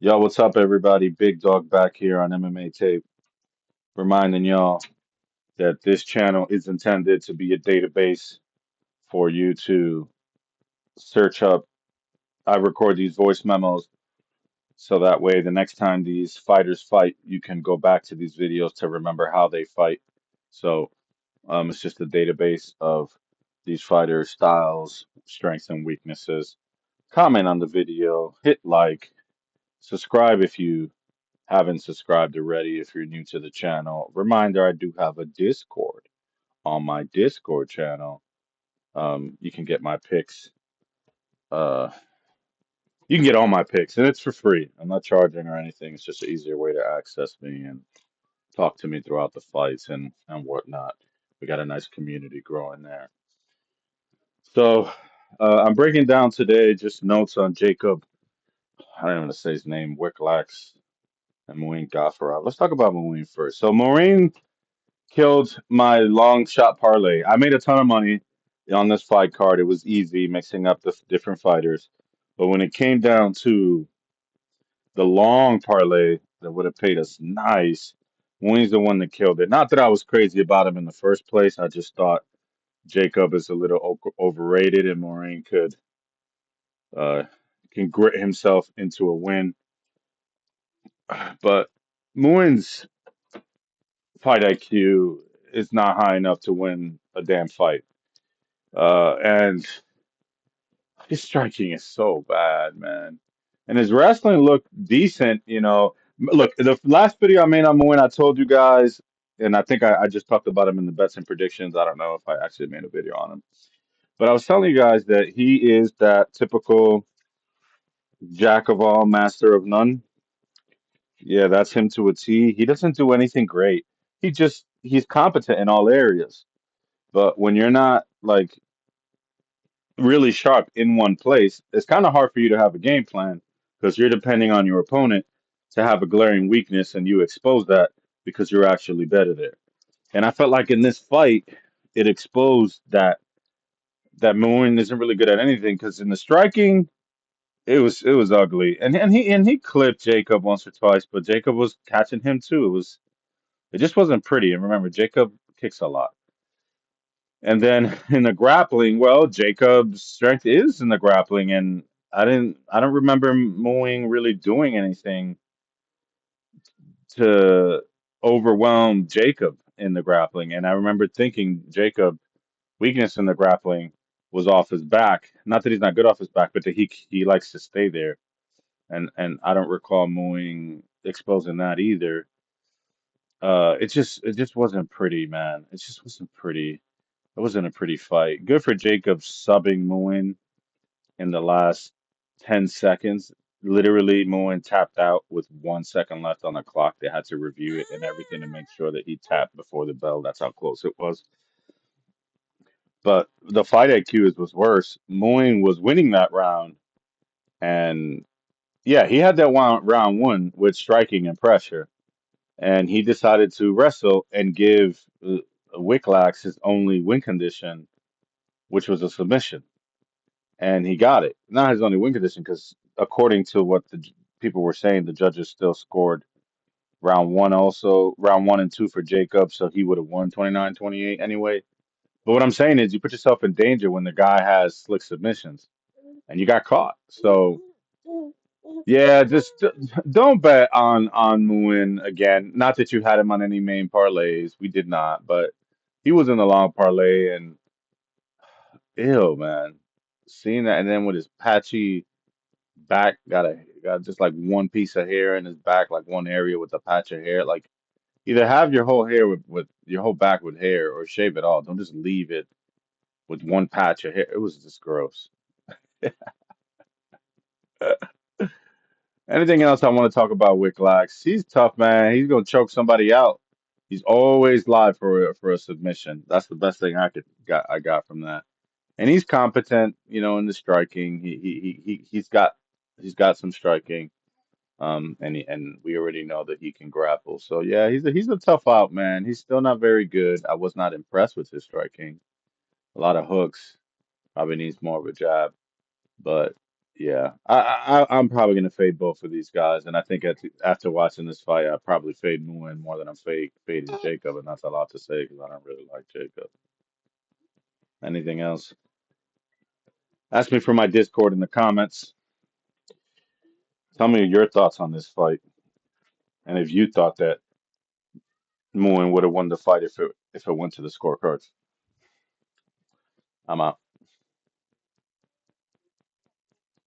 Yo, what's up, everybody? Big Dog back here on MmaTape, reminding y'all that this channel is intended to be a database for you to search up. I record these voice memos so that way the next time these fighters fight, you can go back to these videos to remember how they fight. So, it's just a database of these fighters' styles, strengths, and weaknesses. Comment on the video, hit like, subscribe if you haven't subscribed already if you're new to the channel. Reminder, I do have a Discord. On my Discord channel, you can get my picks. Uh, you can get all my picks, and it's for free. I'm not charging or anything. It's just an easier way to access me and talk to me throughout the fights and whatnot. We got a nice community growing there. So I'm breaking down today just notes on Jakub. I don't even want to say his name, Wiklacz and Muin Gafurov. Let's talk about Muin first. So Muin killed my long shot parlay. I made a ton of money on this fight card. It was easy mixing up the different fighters. But when it came down to the long parlay that would have paid us nice, Muin's the one that killed it. Not that I was crazy about him in the first place. I just thought Jacob is a little overrated and Moraine uh, can grit himself into a win. But Muin's fight IQ is not high enough to win a damn fight. And his striking is so bad, man. And his wrestling looked decent. Look, the last video I made on Muin, I told you guys, and I think I just talked about him in the bets and predictions. I don't know if I actually made a video on him. But I was telling you guys that he is that typical jack of all, master of none. Yeah, that's him to a T. He doesn't do anything great. He's competent in all areas. But when you're not like really sharp in one place, it's kind of hard for you to have a game plan because you're depending on your opponent to have a glaring weakness and you expose that because you're actually better there. And I felt like in this fight, it exposed that Muin isn't really good at anything because in the striking, it was ugly. And he clipped Jacob once or twice, but Jacob was catching him too. It just wasn't pretty. And remember, Jacob kicks a lot. And then in the grappling, well, Jacob's strength is in the grappling, and I don't remember Moing really doing anything to overwhelm Jacob in the grappling. And I remember thinking Jacob weakness in the grappling was off his back. Not that he's not good off his back, but that he likes to stay there. And I don't recall Moing exposing that either. It just wasn't pretty, man. It just wasn't pretty. It wasn't a pretty fight. Good for Jacob subbing Muin in the last 10 seconds. Literally, Muin tapped out with 1 second left on the clock. They had to review it and everything to make sure that he tapped before the bell. That's how close it was. But the fight IQ was worse. Muin was winning that round. And yeah, he had that round one with striking and pressure. And he decided to wrestle and give Wiklax his only win condition, which was a submission. And he got it. Not his only win condition, because according to what people were saying, the judges still scored round one and two for Jacob, so he would have won 29-28 anyway. But what I'm saying is, you put yourself in danger when the guy has slick submissions, and you got caught. So yeah, just don't bet on Muin again. Not that you had him on any main parlays, we did not, but he was in the long parlay, and ew, man, seeing that, and then with his patchy back got just like one piece of hair in his back, like one area with a patch of hair. Like either have your whole hair with your whole back with hair or shave it all. Don't just leave it with one patch of hair. It was just gross. Anything else I want to talk about Wicklax? He's tough, man. He's gonna choke somebody out. He's always live for a submission. That's the best thing I got from that. And he's competent, in the striking. He's got some striking. And we already know that he can grapple. So yeah, he's a tough out, man. He's still not very good. I was not impressed with his striking. A lot of hooks. Probably needs more of a jab. But Yeah, I'm probably gonna fade both of these guys, and I think after watching this fight, I probably fade Muin more than I'm fading Jacob, and that's a lot to say because I don't really like Jacob. Anything else? Ask me for my Discord in the comments. Tell me your thoughts on this fight, and if you thought that Muin would have won the fight if it went to the scorecards. I'm out.